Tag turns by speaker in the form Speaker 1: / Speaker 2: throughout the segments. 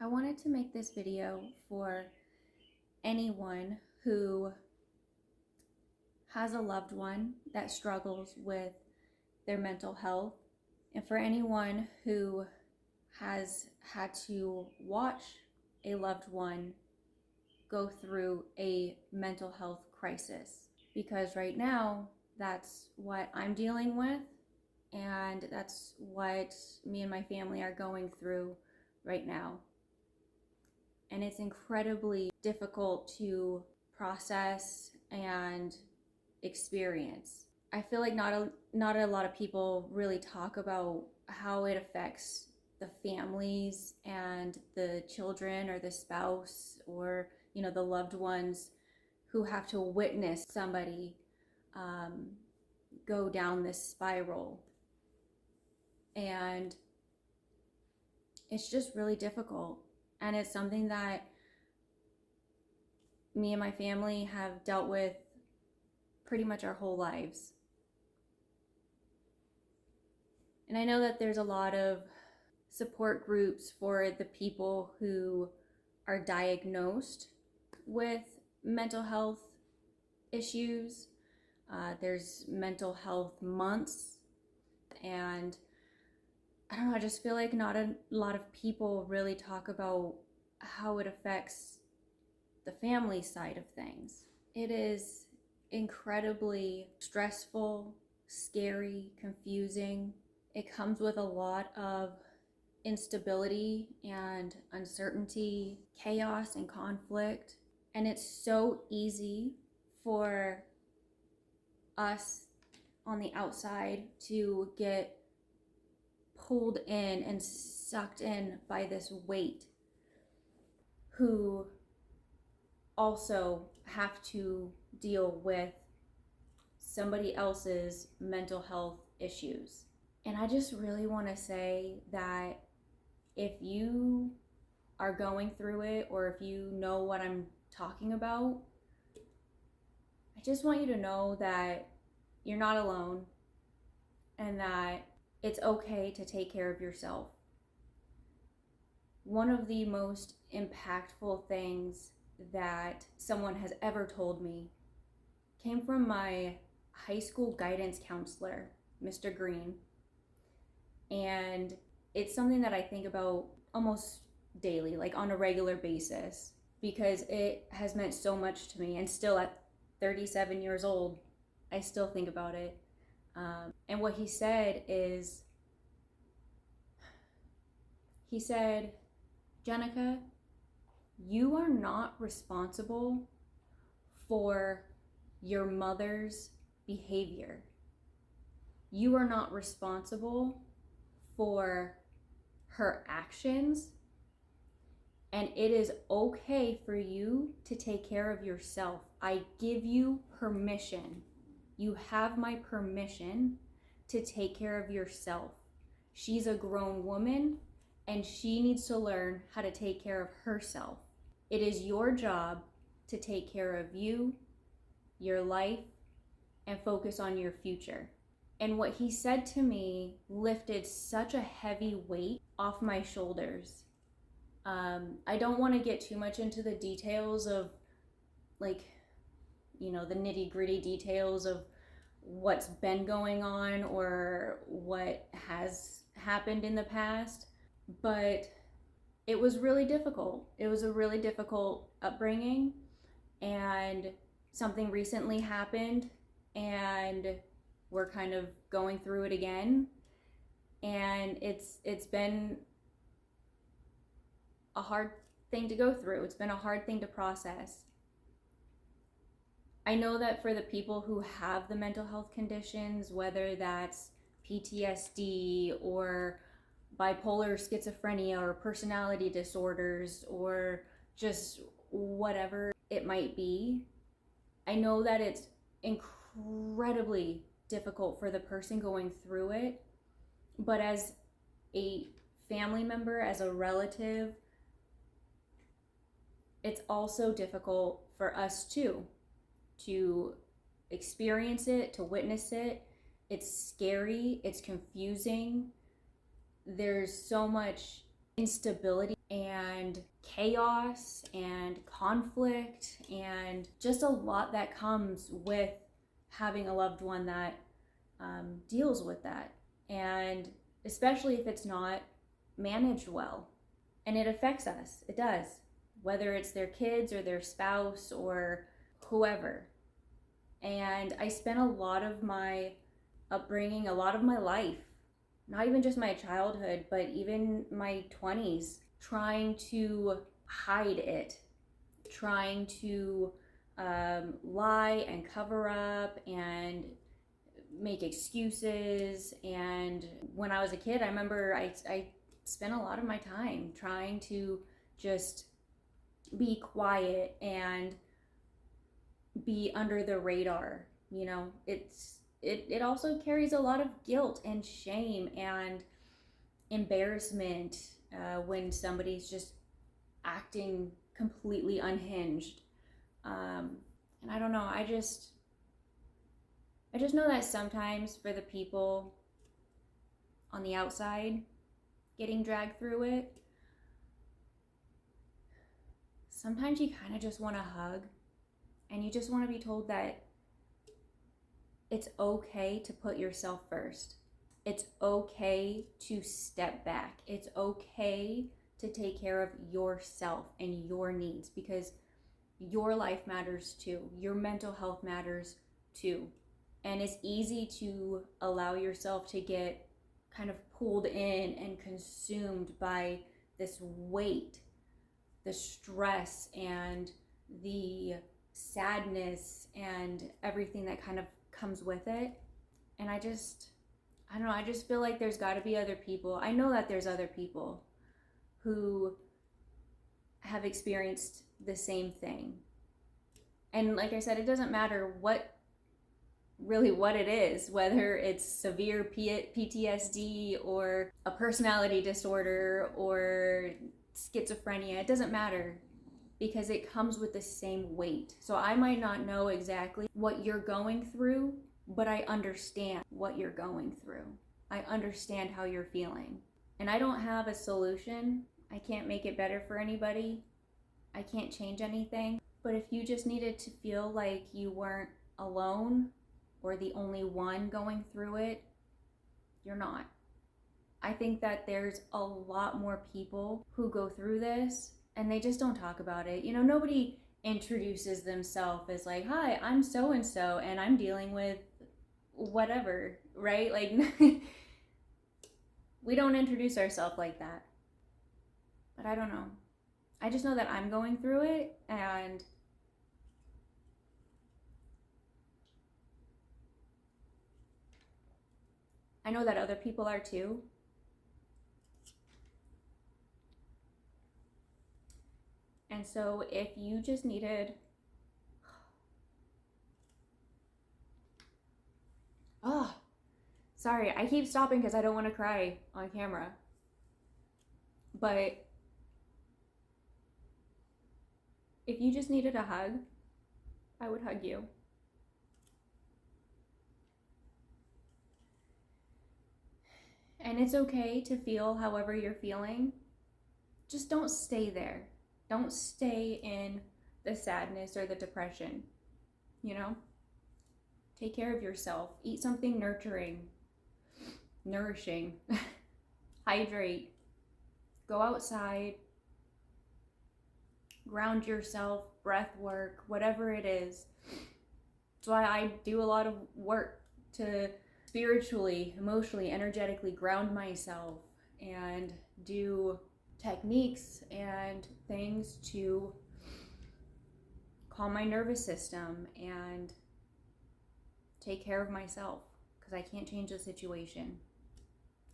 Speaker 1: I wanted to make this video for anyone who has a loved one that struggles with their mental health, and for anyone who has had to watch a loved one go through a mental health crisis. Because right now, that's what I'm dealing with, and that's what me and my family are going through right now. And it's incredibly difficult to process and experience. I feel like not a lot of people really talk about how it affects the families and the children or the spouse or the loved ones who have to witness somebody go down this spiral. And it's just really difficult. And it's something that me and my family have dealt with pretty much our whole lives. And I know that there's a lot of support groups for the people who are diagnosed with mental health issues. There's mental health months, and I don't know, I just feel like not a lot of people really talk about how it affects the family side of things. It is incredibly stressful, scary, confusing. It comes with a lot of instability and uncertainty, chaos and conflict. And it's so easy for us on the outside to get pulled in and sucked in by this weight, who also have to deal with somebody else's mental health issues. And I just really want to say that if you are going through it, or if you know what I'm talking about, I just want you to know that you're not alone and that it's okay to take care of yourself. One of the most impactful things that someone has ever told me came from my high school guidance counselor, Mr. Green. And it's something that I think about almost daily, like on a regular basis, because it has meant so much to me. And still at 37 years old, I still think about it. And what he said is, he said, Jenica, you are not responsible for your mother's behavior. You are not responsible for her actions. And it is okay for you to take care of yourself. I give you permission. You have my permission to take care of yourself. She's a grown woman and she needs to learn how to take care of herself. It is your job to take care of you, your life, and focus on your future. And what he said to me lifted such a heavy weight off my shoulders. I don't want to get too much into the details of the nitty gritty details of what's been going on or what has happened in the past, but it was really difficult. It was a really difficult upbringing, and something recently happened and we're kind of going through it again. And it's been a hard thing to go through. It's been a hard thing to process. I know that for the people who have the mental health conditions, whether that's PTSD or bipolar schizophrenia or personality disorders or just whatever it might be, I know that it's incredibly difficult for the person going through it. But as a family member, as a relative, it's also difficult for us too, to experience it, to witness it. It's scary, it's confusing. There's so much instability and chaos and conflict and just a lot that comes with having a loved one that deals with that, and especially if it's not managed well. And it affects us. It does, whether it's their kids or their spouse or whoever. And I spent a lot of my upbringing, a lot of my life, not even just my childhood, but even my 20s, trying to hide it, trying to lie and cover up and make excuses. And when I was a kid, I remember I spent a lot of my time trying to just be quiet and be under the radar. You know, it also carries a lot of guilt and shame and embarrassment when somebody's just acting completely unhinged. And I don't know, I just know that sometimes for the people on the outside getting dragged through it, sometimes you kind of just want to hug, and you just want to be told that it's okay to put yourself first. It's okay to step back. It's okay to take care of yourself and your needs, because your life matters too. Your mental health matters too. And it's easy to allow yourself to get kind of pulled in and consumed by this weight, the stress and the sadness and everything that kind of comes with it. And I don't know, I just feel like there's got to be other people. I know that there's other people who have experienced the same thing. And like I said, it doesn't matter what it is, whether it's severe PTSD or a personality disorder or schizophrenia. It doesn't matter, because it comes with the same weight. So I might not know exactly what you're going through, but I understand what you're going through. I understand how you're feeling. And I don't have a solution. I can't make it better for anybody. I can't change anything. But if you just needed to feel like you weren't alone or the only one going through it, you're not. I think that there's a lot more people who go through this and they just don't talk about it. You know, nobody introduces themselves as like, hi, I'm so-and-so and I'm dealing with whatever, right? Like, we don't introduce ourselves like that. But I don't know. I just know that I'm going through it, and I know that other people are too. And so if you just needed, oh, sorry, I keep stopping because I don't want to cry on camera. But if you just needed a hug, I would hug you. And it's okay to feel however you're feeling. Just don't stay there. Don't stay in the sadness or the depression, you know? Take care of yourself. Eat something nourishing. Hydrate. Go outside. Ground yourself, breath work, whatever it is. That's why I do a lot of work to spiritually, emotionally, energetically ground myself, and do techniques and things to calm my nervous system and take care of myself, because I can't change the situation.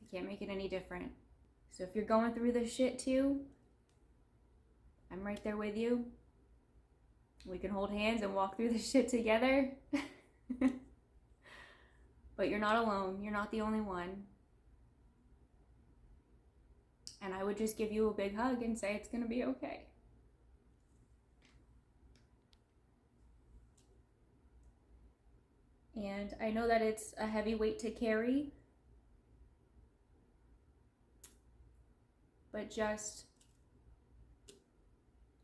Speaker 1: I can't make it any different. So if you're going through this shit too, I'm right there with you. We can hold hands and walk through this shit together. But you're not alone. You're not the only one. And I would just give you a big hug and say it's gonna be okay. And I know that it's a heavy weight to carry, but just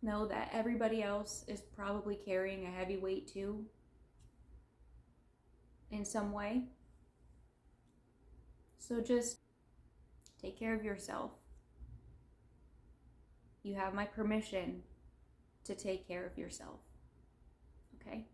Speaker 1: know that everybody else is probably carrying a heavy weight too, in some way. So just take care of yourself. You have my permission to take care of yourself. Okay?